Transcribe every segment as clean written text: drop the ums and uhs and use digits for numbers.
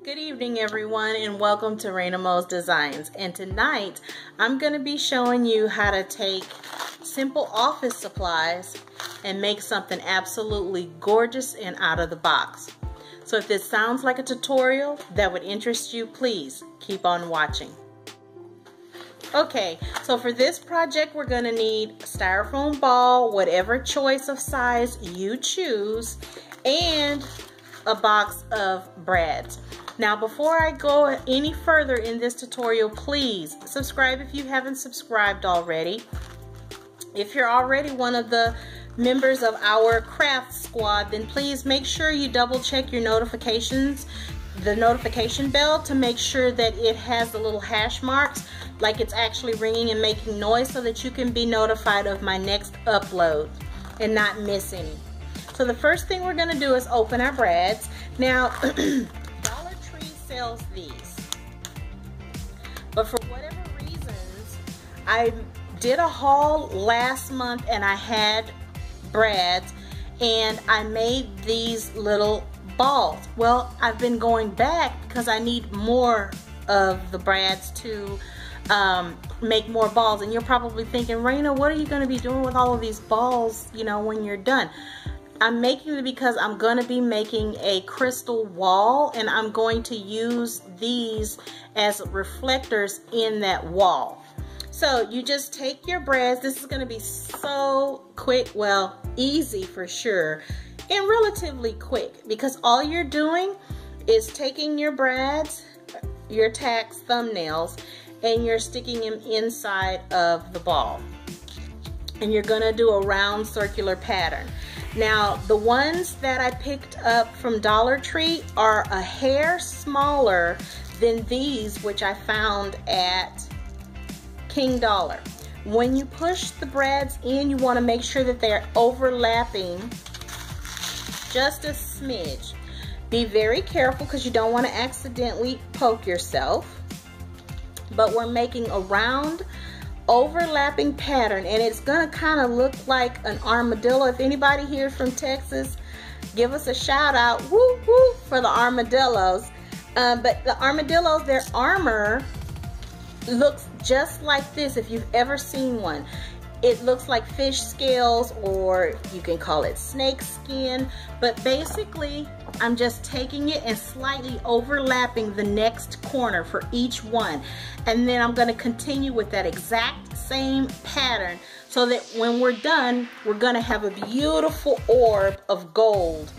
Good evening everyone, and welcome to Raina Mo's Designs. And tonight I'm going to be showing you how to take simple office supplies and make something absolutely gorgeous and out of the box. So if this sounds like a tutorial that would interest you, please keep on watching. Okay, so for this project we're going to need a styrofoam ball, whatever choice of size you choose, and a box of brads. Now before I go any further in this tutorial, please subscribe if you haven't subscribed already. If you're already one of the members of our craft squad, then please make sure you double check your notifications, the notification bell, to make sure that it has the little hash marks, like it's actually ringing and making noise, so that you can be notified of my next upload and not miss any. So the first thing we're going to do is open our brads. Now Dollar Tree sells these, but for whatever reasons I did a haul last month and I had brads and I made these little balls. Well, I've been going back because I need more of the brads to make more balls. And you're probably thinking, Raina, what are you going to be doing with all of these balls, you know, when you're done? I'm making it because I'm going to be making a crystal wall, and I'm going to use these as reflectors in that wall. So you just take your brads. This is going to be so quick, well, easy for sure, and relatively quick, because all you're doing is taking your brads, your tacks, thumbnails, and you're sticking them inside of the ball. And you're going to do a round circular pattern. Now, the ones that I picked up from Dollar Tree are a hair smaller than these, which I found at King Dollar. When you push the brads in, you want to make sure that they're overlapping just a smidge. Be very careful because you don't want to accidentally poke yourself. But we're making a round overlapping pattern, and it's gonna kind of look like an armadillo. If anybody here is from Texas, give us a shout out, woo woo, for the armadillos. But the armadillos, their armor looks just like this. If you've ever seen one, it looks like fish scales, or you can call it snake skin. But basically I'm just taking it and slightly overlapping the next corner for each one, and then I'm going to continue with that exact same pattern, so that when we're done, we're going to have a beautiful orb of gold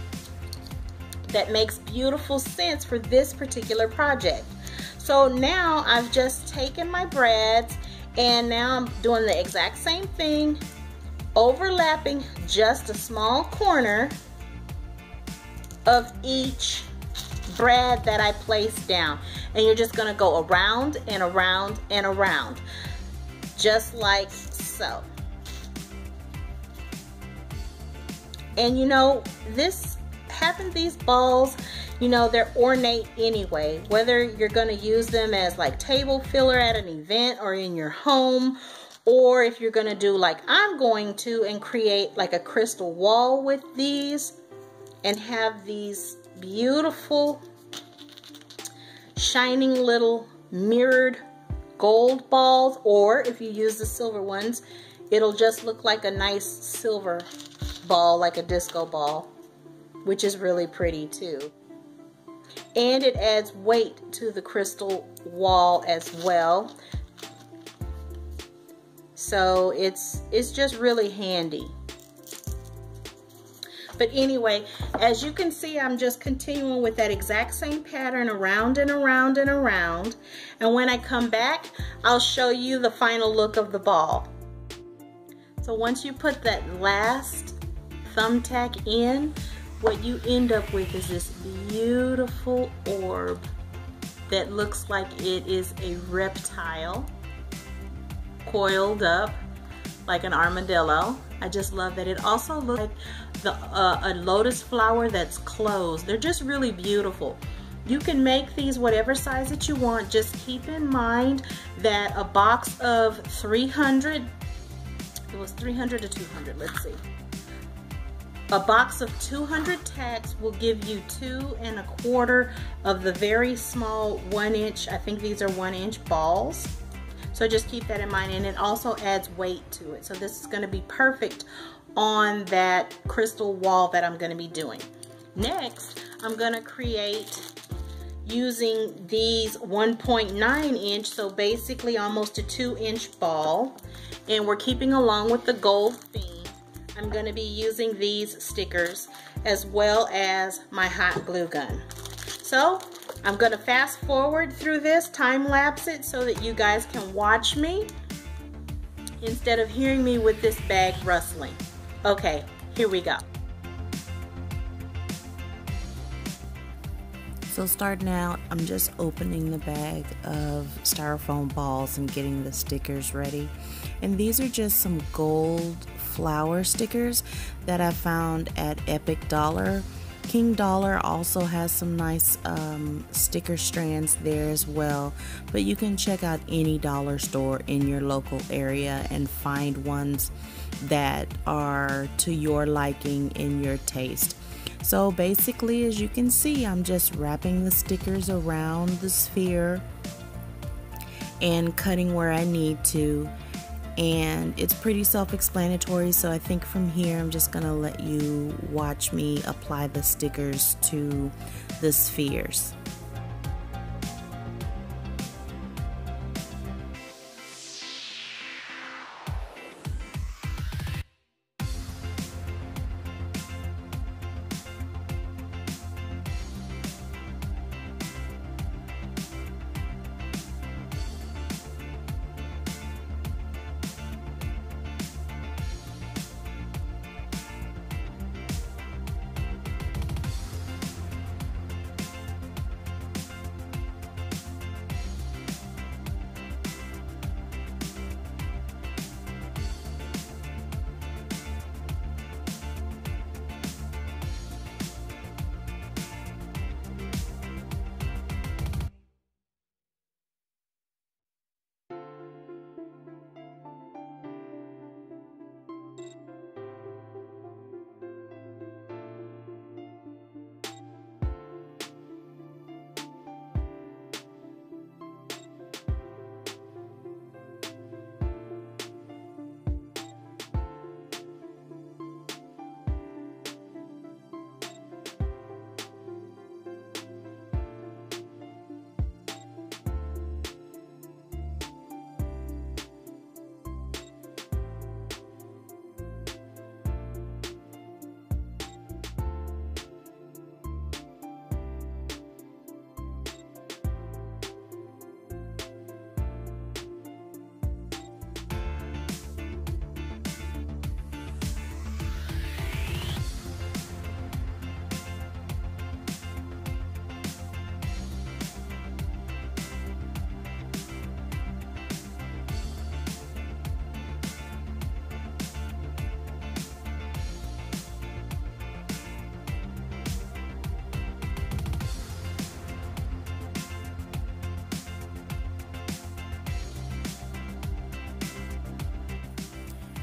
that makes beautiful sense for this particular project. So now I've just taken my brads, and now I'm doing the exact same thing, overlapping just a small corner of each brad that I placed down. And you're just gonna go around and around and around, just like so. And you know, these balls, you know, they're ornate anyway, whether you're gonna use them as like table filler at an event or in your home, or if you're gonna do like I'm going to and create like a crystal wall with these and have these beautiful shining little mirrored gold balls, or if you use the silver ones, it'll just look like a nice silver ball, like a disco ball, which is really pretty too. And it adds weight to the crystal wall as well. So it's just really handy. But anyway, as you can see, I'm just continuing with that exact same pattern around and around and around. And when I come back, I'll show you the final look of the ball. So once you put that last thumbtack in, what you end up with is this beautiful orb that looks like it is a reptile coiled up like an armadillo. I just love that. It also looks like a lotus flower that's closed. They're just really beautiful. You can make these whatever size that you want. Just keep in mind that a box of 300, it was 300 to 200, let's see. A box of 200 tacks will give you 2 1/4 of the very small 1-inch, I think these are 1-inch balls. So just keep that in mind, and it also adds weight to it. So this is going to be perfect on that crystal wall that I'm going to be doing. Next, I'm going to create using these 1.9 inch, so basically almost a 2-inch ball, and we're keeping along with the gold theme. I'm going to be using these stickers as well as my hot glue gun. So I'm going to fast forward through this, time lapse it so that you guys can watch me instead of hearing me with this bag rustling. Okay, here we go. So starting out, I'm just opening the bag of styrofoam balls and getting the stickers ready. And these are just some gold flower stickers that I found at Epic Dollar. King Dollar also has some nice sticker strands there as well, but you can check out any dollar store in your local area and find ones that are to your liking in your taste. So basically, as you can see, I'm just wrapping the stickers around the sphere and cutting where I need to. And it's pretty self-explanatory, so I think from here I'm just gonna let you watch me apply the stickers to the spheres.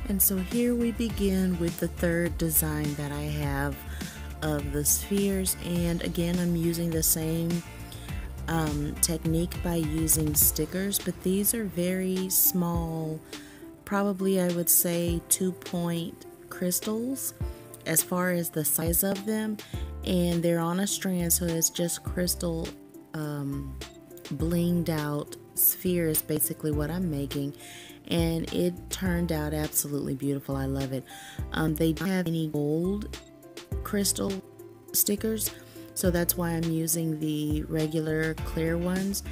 And so here we begin with the third design that I have of the spheres, and again I'm using the same technique by using stickers, but these are very small, probably I would say 2-point crystals as far as the size of them, and they're on a strand, so it's just crystal blinged out sphere is basically what I'm making, and it turned out absolutely beautiful. I love it. They don't have any gold crystal stickers, so that's why I'm using the regular clear ones,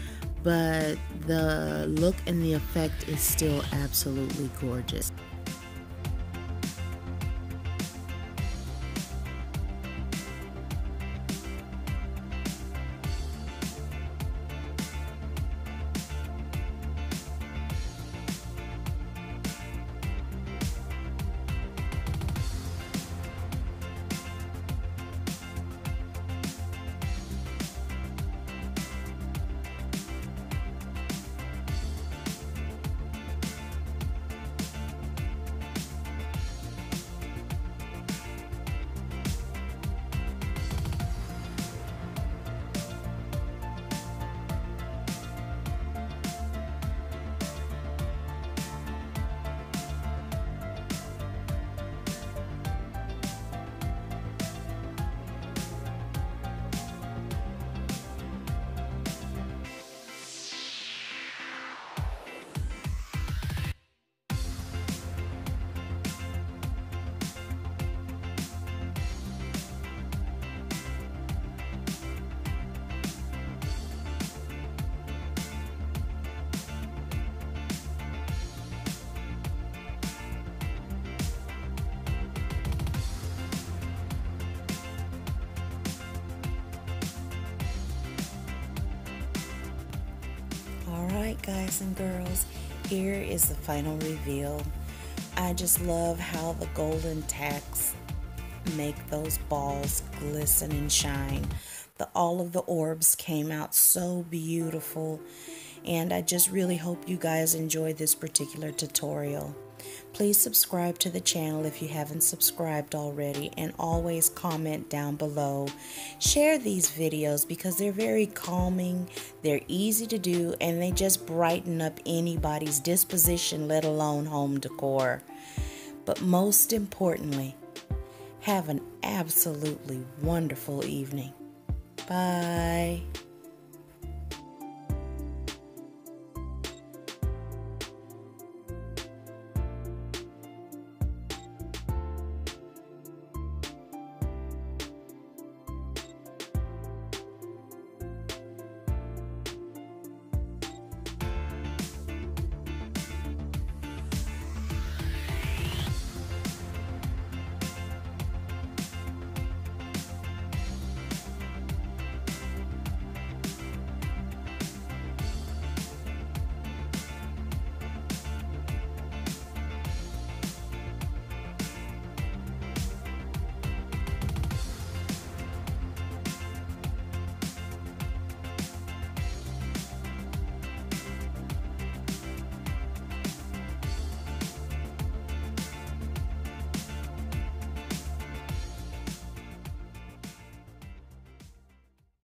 but the look and the effect is still absolutely gorgeous. Alright guys and girls, here is the final reveal. I just love how the golden tacks make those balls glisten and shine. All of the orbs came out so beautiful, and I just really hope you guys enjoyed this particular tutorial. Please subscribe to the channel if you haven't subscribed already, and always comment down below. Share these videos because they're very calming, they're easy to do, and they just brighten up anybody's disposition, let alone home decor. But most importantly, have an absolutely wonderful evening. Bye.